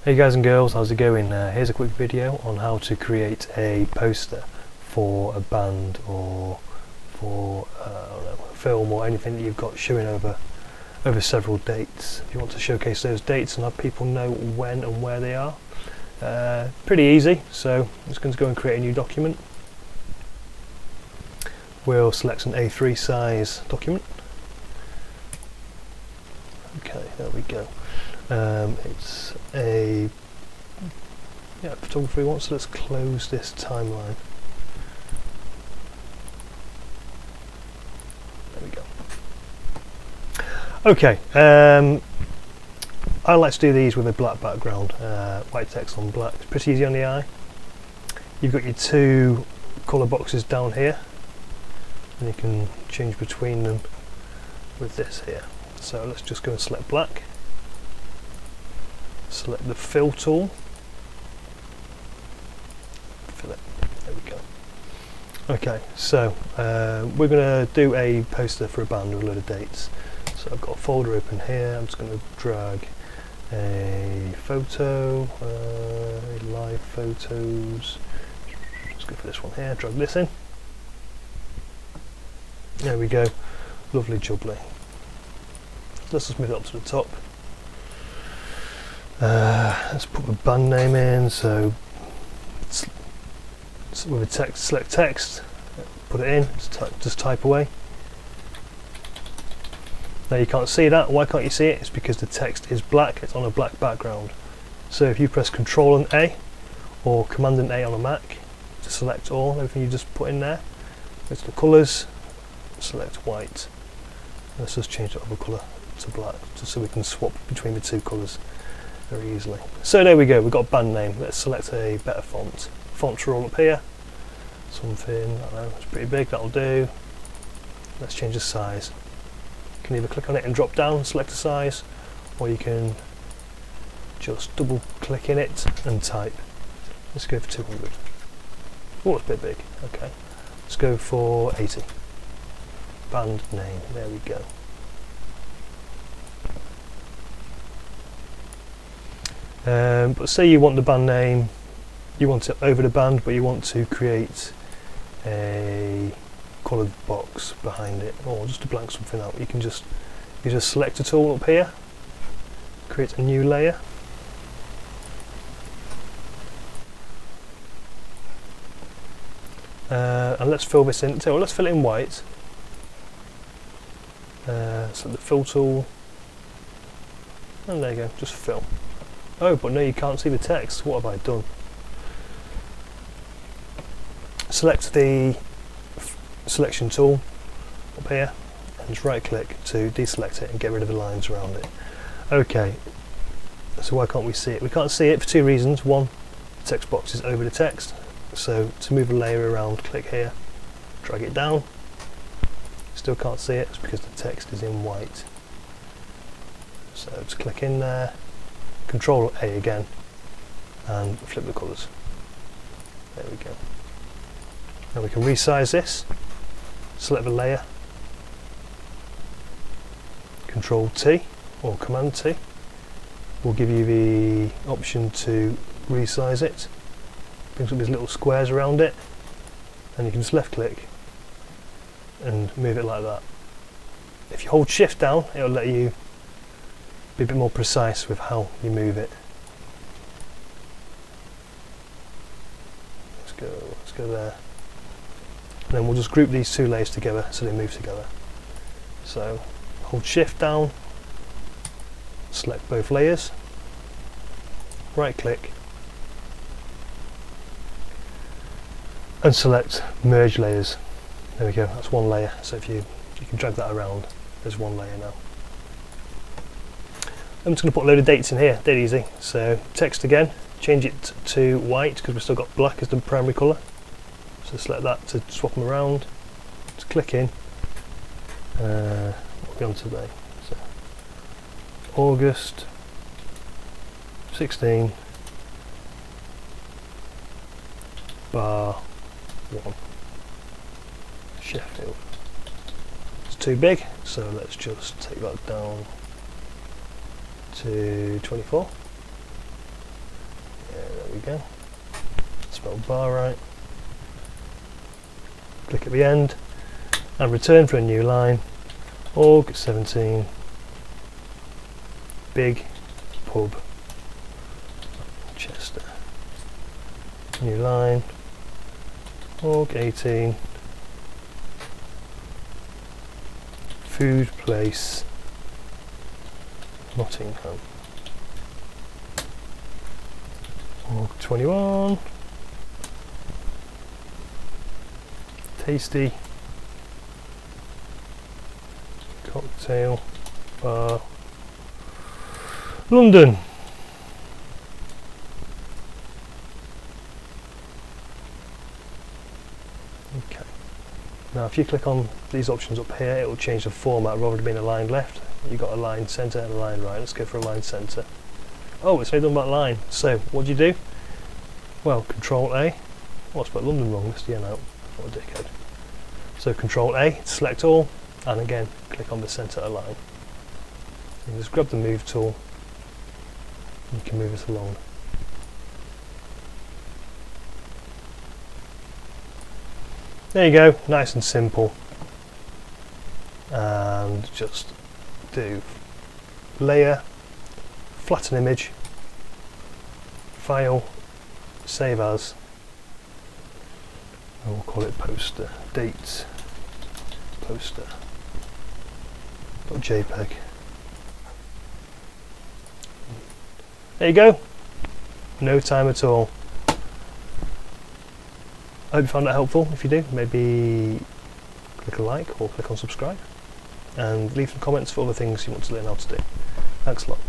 Hey guys and girls, how's it going? Here's a quick video on how to create a poster for a band or for I don't know, a film or anything that you've got showing over several dates. If you want to showcase those dates and have people know when and where they are, pretty easy. So I'm just going to go and create a new document. We'll select an A3 size document. Okay, there we go. It's a photography one, so let's close this timeline. There we go. Okay, I like to do these with a black background, white text on black. It's pretty easy on the eye. You've got your two colour boxes down here, and you can change between them with this here. So let's just go and select black. Select the fill tool, fill it, there we go. Okay, so we're going to do a poster for a band with a load of dates. So I've got a folder open here. I'm just going to drag a photo, live photos. Let's go for this one here, drag this in. There we go, lovely jubbly. Let's just move it up to the top. Let's put the band name in, so with a text, select text, put it in, just type away. Now you can't see that. Why can't you see it? It's because the text is black, it's on a black background. So if you press Control and A or Command and A on a Mac to select all, everything you just put in there, go to the colours, select white. Let's just change the other colour to black, just so we can swap between the two colours very easily. So there we go, we've got a band name. Let's select a better font. Fonts are all up here. Something, I don't know, it's pretty big, that'll do. Let's change the size. You can either click on it and drop down, select a size, or you can just double click in it and type. Let's go for 200. Oh, it's a bit big, okay. Let's go for 80. Band name, there we go. But say you want the band name, you want it over the band, but you want to create a coloured box behind it, or just to blank something out. You can just use a selector tool up here, create a new layer. And let's fill this in. So let's fill it in white. So the fill tool, and there you go, just fill. Oh, but no, you can't see the text. What have I done? Select the selection tool up here and just right click to deselect it and get rid of the lines around it. Okay, so why can't we see it? We can't see it for two reasons. One, the text box is over the text. So to move a layer around, click here, drag it down. Still can't see it. It's because the text is in white. So just click in there. Control A again and flip the colours. There we go. Now we can resize this, select the layer, Control T or Command T will give you the option to resize it. Brings up these little squares around it, and you can just left click and move it like that. If you hold Shift down, it'll let you be a bit more precise with how you move it. Let's go there. And then we'll just group these two layers together so they move together. So hold Shift down, select both layers, right click, and select Merge Layers. There we go, that's one layer. So if you can drag that around, there's one layer now. I'm just going to put a load of dates in here, dead easy. So text again, change it to white because we've still got black as the primary colour. So select that to swap them around. Just click in. What are we on today? So August 16 bar 1 Sheffield. It's too big, so let's just take that down to 24. there we go. Spell bar right. Click at the end and return for a new line. Org 17 Big Pub Chester. New line. Org 18 Food Place Nottingham. Org 21 Tasty Cocktail Bar London. Okay. Now if you click on these options up here, it will change the format. Rather than being a line left, you've got a line centre and a line right. Let's go for a line centre. Oh, it's only done that line. So what do you do? Well, Control A. Oh, I spelled London wrong. Let's now. What a dickhead. So Control A, select all, and again click on the centre line. You just grab the move tool. You can move it along. There you go, nice and simple. And just do layer, flatten image, file, save as, and we'll call it poster, date, poster.jpg. There you go, no time at all. I hope you found that helpful. If you do, maybe click a like or click on subscribe and leave some comments for other things you want to learn how to do. Thanks a lot.